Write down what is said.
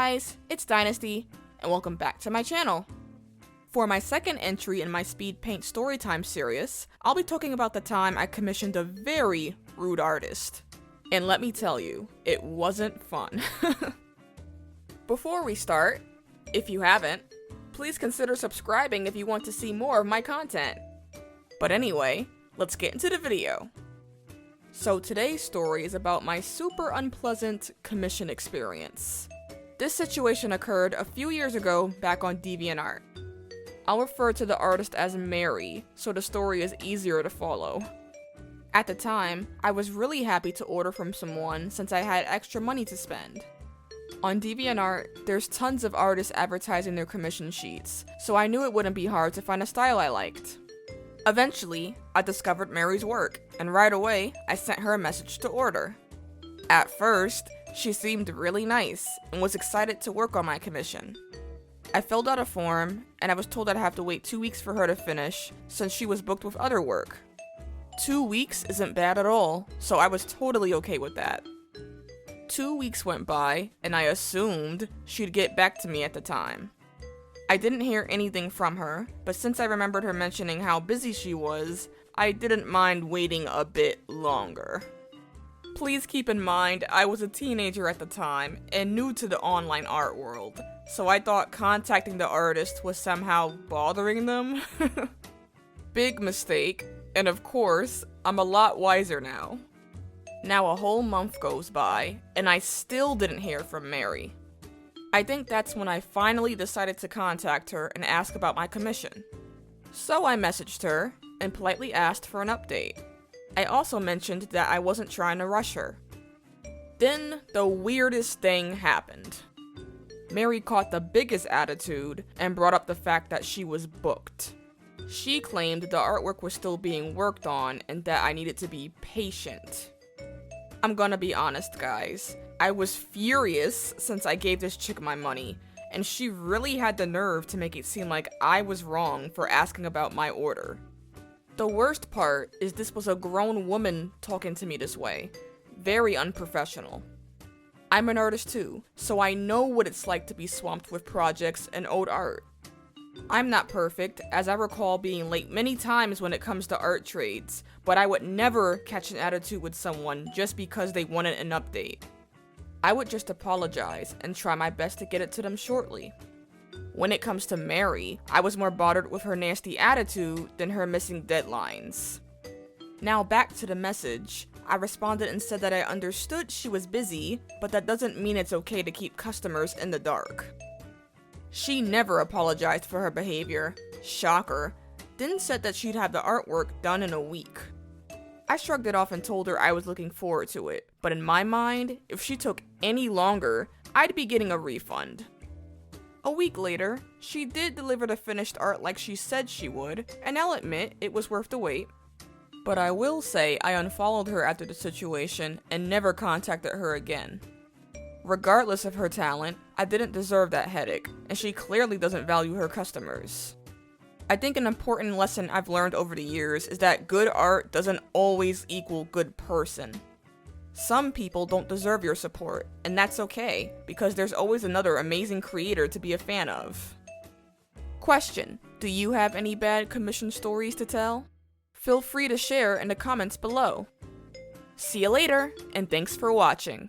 guys, it's Dynasty, and welcome back to my channel. For my second entry in my Speedpaint Storytime series, I'll be talking about the time I commissioned a very rude artist. And let me tell you, it wasn't fun. Before we start, if you haven't, please consider subscribing if you want to see more of my content. But anyway, let's get into the video. So today's story is about my super unpleasant commission experience. This situation occurred a few years ago back on DeviantArt. I'll refer to the artist as Mary, so the story is easier to follow. At the time, I was really happy to order from someone since I had extra money to spend. On DeviantArt, there's tons of artists advertising their commission sheets, so I knew it wouldn't be hard to find a style I liked. Eventually, I discovered Mary's work, and right away, I sent her a message to order. At first, she seemed really nice and was excited to work on my commission. I filled out a form, and I was told I'd have to wait 2 weeks for her to finish since she was booked with other work. 2 weeks isn't bad at all, so I was totally okay with that. 2 weeks went by, and I assumed she'd get back to me at the time. I didn't hear anything from her, but since I remembered her mentioning how busy she was, I didn't mind waiting a bit longer. Please keep in mind, I was a teenager at the time and new to the online art world, so I thought contacting the artist was somehow bothering them. Big mistake, and of course, I'm a lot wiser now. Now a whole month goes by, and I still didn't hear from Mary. I think that's when I finally decided to contact her and ask about my commission. So I messaged her and politely asked for an update. I also mentioned that I wasn't trying to rush her. Then the weirdest thing happened. Mary caught the biggest attitude and brought up the fact that she was booked. She claimed the artwork was still being worked on and that I needed to be patient. I'm gonna be honest, guys. I was furious since I gave this chick my money, and she really had the nerve to make it seem like I was wrong for asking about my order. The worst part is this was a grown woman talking to me this way. Very unprofessional. I'm an artist too, so I know what it's like to be swamped with projects and old art. I'm not perfect, as I recall being late many times when it comes to art trades, but I would never catch an attitude with someone just because they wanted an update. I would just apologize and try my best to get it to them shortly. When it comes to Mary, I was more bothered with her nasty attitude than her missing deadlines. Now back to the message. I responded and said that I understood she was busy, but that doesn't mean it's okay to keep customers in the dark. She never apologized for her behavior. Shocker. Then said that she'd have the artwork done in a week. I shrugged it off and told her I was looking forward to it, but in my mind, if she took any longer, I'd be getting a refund. A week later, she did deliver the finished art like she said she would, and I'll admit it was worth the wait. But I will say I unfollowed her after the situation and never contacted her again. Regardless of her talent, I didn't deserve that headache, and she clearly doesn't value her customers. I think an important lesson I've learned over the years is that good art doesn't always equal good person. Some people don't deserve your support, and that's okay, because there's always another amazing creator to be a fan of. Question: do you have any bad commission stories to tell? Feel free to share in the comments below. See you later, and thanks for watching.